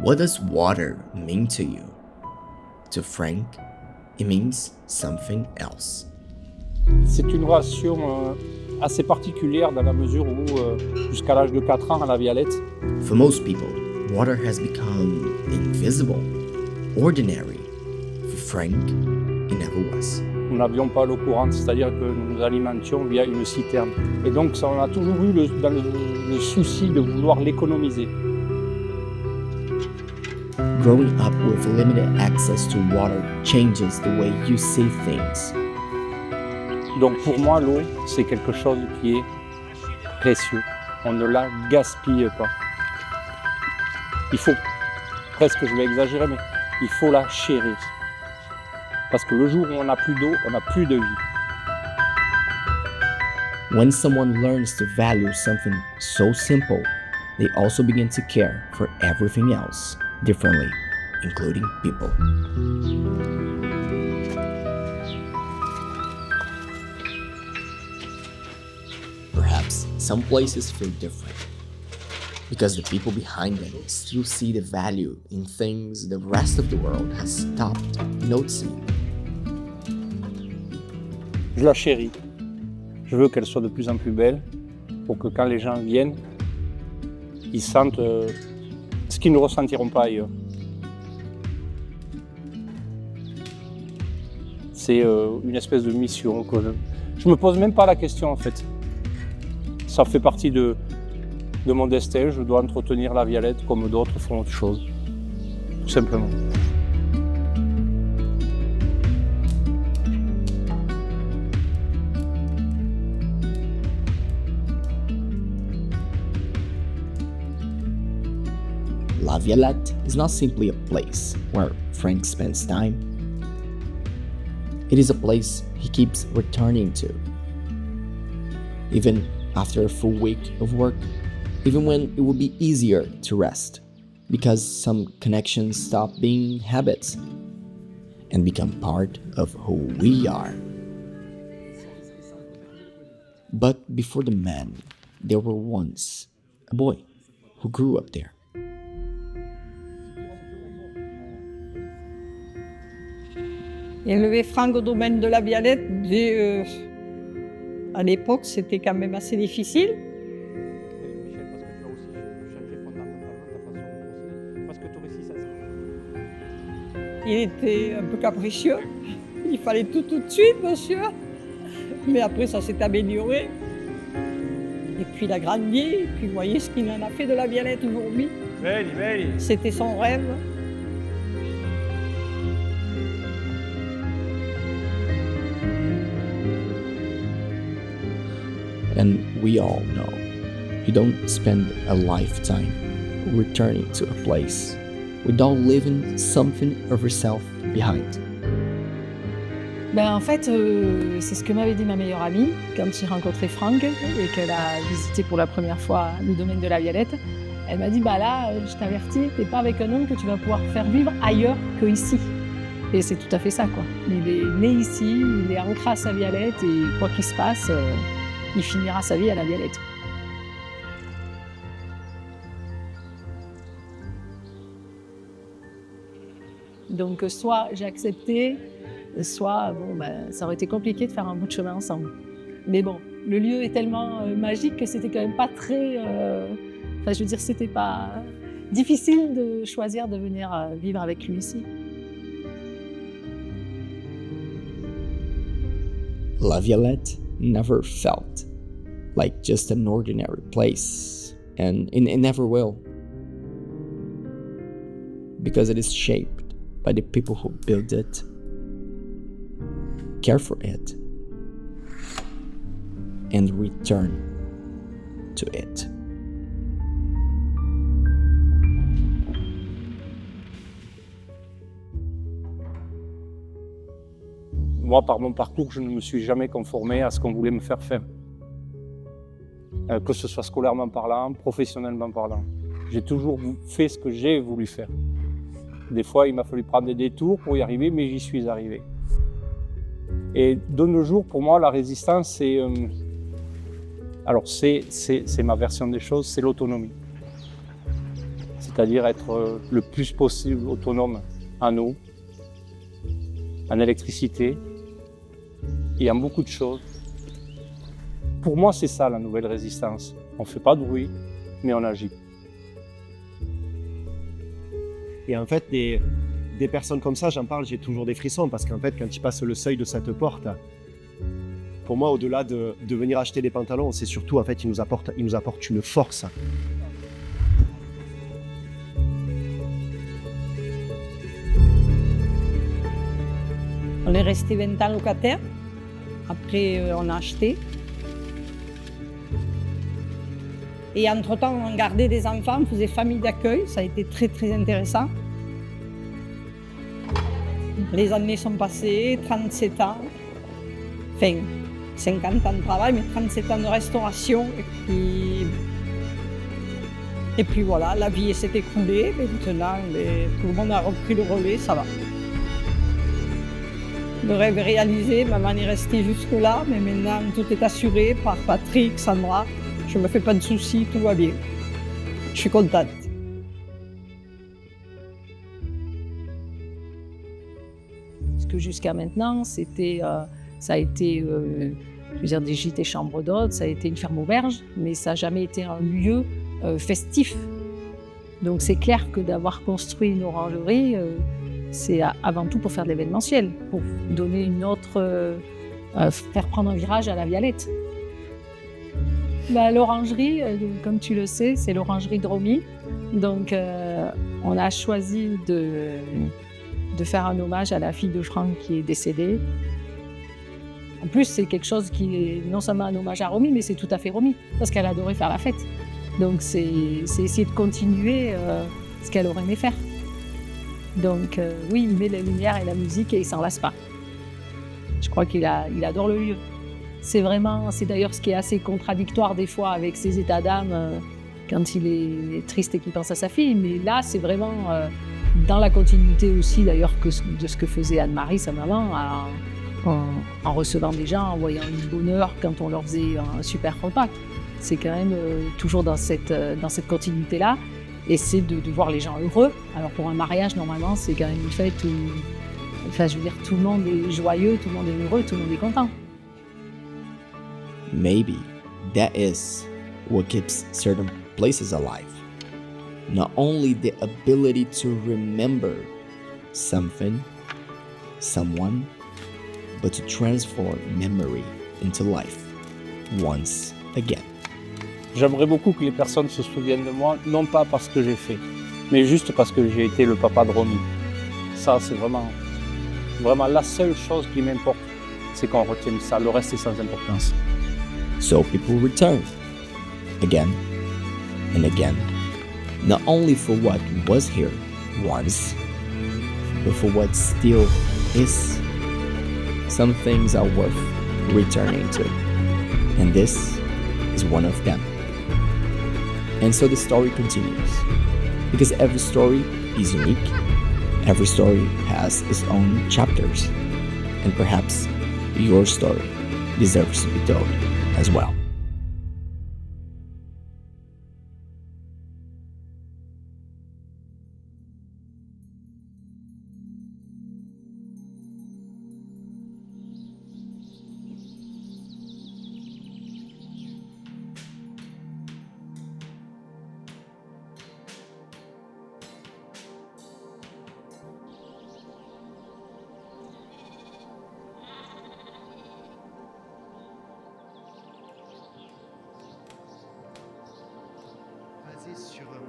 What does water mean to you? To Frank, it means something else. C'est une relation assez particulière dans la mesure où, jusqu'à l'âge de 4 ans à la Vialette, For most people, water has become invisible, ordinary. For Frank, it never was. nous n'avions pas l'eau courante, c'est-à-dire que nous nous aliments via une citerne. Et donc on a toujours eu le souci de vouloir l'économiser. Growing up with limited access to water changes the way you see things. Donc pour moi, l'eau, c'est quelque chose qui est précieux. On ne la gaspille pas. Il faut, presque je vais exagérer, mais il faut la chérir. Parce que le jour où on n'a plus d'eau, on n'a plus de vie. When someone learns to value something so simple, they also begin to care for everything else differently, including people. Perhaps some places feel different because the people behind them still see the value in things the rest of the world has stopped noticing. Je la chéris. Je veux qu'elle soit de plus en plus belle pour que quand les gens viennent, ils sentent ce qu'ils ne ressentiront pas ailleurs. C'est une espèce de mission que je me pose même pas la question en fait. Ça fait partie de mon destin, je dois entretenir la Vialette comme d'autres font autre chose, tout simplement. La Vialette is not simply a place where Frank spends time. It is a place he keeps returning to. Even after a full week of work, even when it would be easier to rest, because some connections stop being habits and become part of who we are. But before the man, there were once a boy who grew up there. Élever Franck au domaine de la Vialette, à l'époque, c'était quand même assez difficile. Il était un peu capricieux. Il fallait tout de suite, monsieur. Mais après, ça s'est amélioré. Et puis, il a grandi. Et puis, vous voyez ce qu'il en a fait de la Vialette aujourd'hui. C'était son rêve. And we all know you don't spend a lifetime returning to a place without leaving something of yourself behind. En fait, c'est ce que m'avait dit ma meilleure amie quand j'ai rencontré Franck et qu'elle a visité pour la première fois le domaine de la Vialette. Elle m'a dit, là, je t'avertis, t'es pas avec un homme que tu vas pouvoir faire vivre ailleurs qu'ici. Et c'est tout à fait ça, quoi. Il est né ici, il est ancré à sa Vialette et quoi qu'il se passe, il finira sa vie à la Vialette. Donc soit j'ai accepté, soit ça aurait été compliqué de faire un bout de chemin ensemble. Mais bon, le lieu est tellement magique que c'était quand même pas très... c'était pas difficile de choisir de venir vivre avec lui ici. La Vialette never felt like just an ordinary place, and it never will, because it is shaped by the people who build it, care for it, and return to it. Moi, par mon parcours, je ne me suis jamais conformé à ce qu'on voulait me faire faire. Que ce soit scolairement parlant, professionnellement parlant. J'ai toujours fait ce que j'ai voulu faire. Des fois, il m'a fallu prendre des détours pour y arriver, mais j'y suis arrivé. Et de nos jours, pour moi, la résistance, c'est... c'est ma version des choses, c'est l'autonomie. c'est-à-dire être le plus possible autonome en eau, en électricité et en beaucoup de choses. Pour moi, c'est ça la nouvelle résistance. On ne fait pas de bruit, mais on agit. Et en fait, des personnes comme ça, j'en parle, j'ai toujours des frissons parce qu'en fait, quand ils passent le seuil de cette porte, pour moi, au-delà de venir acheter des pantalons, c'est surtout, en fait, ils nous apportent une force. On est resté 20 ans locataire. Après, on a acheté. Et entre-temps, on gardait des enfants, on faisait famille d'accueil. Ça a été très, très intéressant. Les années sont passées, 37 ans. Enfin, 50 ans de travail, mais 37 ans de restauration. Et puis voilà, la vie s'est écoulée. Mais maintenant, tout le monde a repris le relais, ça va. Le rêve est réalisé, maman est restée jusque-là, mais maintenant tout est assuré par Patrick, Sandra. Je ne me fais pas de soucis, tout va bien. Je suis contente. Parce que jusqu'à maintenant, ça a été je veux dire, des gîtes et chambres d'hôtes, ça a été une ferme auberge, mais ça n'a jamais été un lieu festif. Donc c'est clair que d'avoir construit une orangerie, c'est avant tout pour faire de l'événementiel, pour donner une autre, faire prendre un virage à la Vialette. L'orangerie, comme tu le sais, c'est l'orangerie de Romy. Donc on a choisi de faire un hommage à la fille de Franck qui est décédée. En plus, c'est quelque chose qui est non seulement un hommage à Romy, mais c'est tout à fait Romy, parce qu'elle adorait faire la fête. Donc c'est essayer de continuer ce qu'elle aurait aimé faire. Donc oui, il met la lumière et la musique et il s'en lasse pas. Je crois qu'il adore le lieu. C'est d'ailleurs ce qui est assez contradictoire des fois avec ses états d'âme quand il est triste et qu'il pense à sa fille. Mais là, c'est vraiment dans la continuité aussi d'ailleurs de ce que faisait Anne-Marie, sa maman, en recevant des gens, en voyant une bonne heure quand on leur faisait un super repas. C'est quand même toujours dans cette continuité-là. Et c'est de voir les gens heureux. Alors pour un mariage, normalement, c'est quand même une fête où, enfin, je veux dire, tout le monde est joyeux, tout le monde est heureux, tout le monde est content. Maybe that is what keeps certain places alive. Not only the ability to remember something, someone, but to transform memory into life once again. J'aimerais beaucoup que les personnes se souviennent de moi, non pas parce que j'ai fait, mais juste parce que j'ai été le papa de Romy. Ça, c'est vraiment la seule chose qui m'importe, c'est qu'on retienne ça. Le reste est sans importance. So people return again and again, not only for what was here once, but for what still is. Some things are worth returning to, and this is one of them. And so the story continues, because every story is unique, every story has its own chapters, and perhaps your story deserves to be told as well. Basé sur un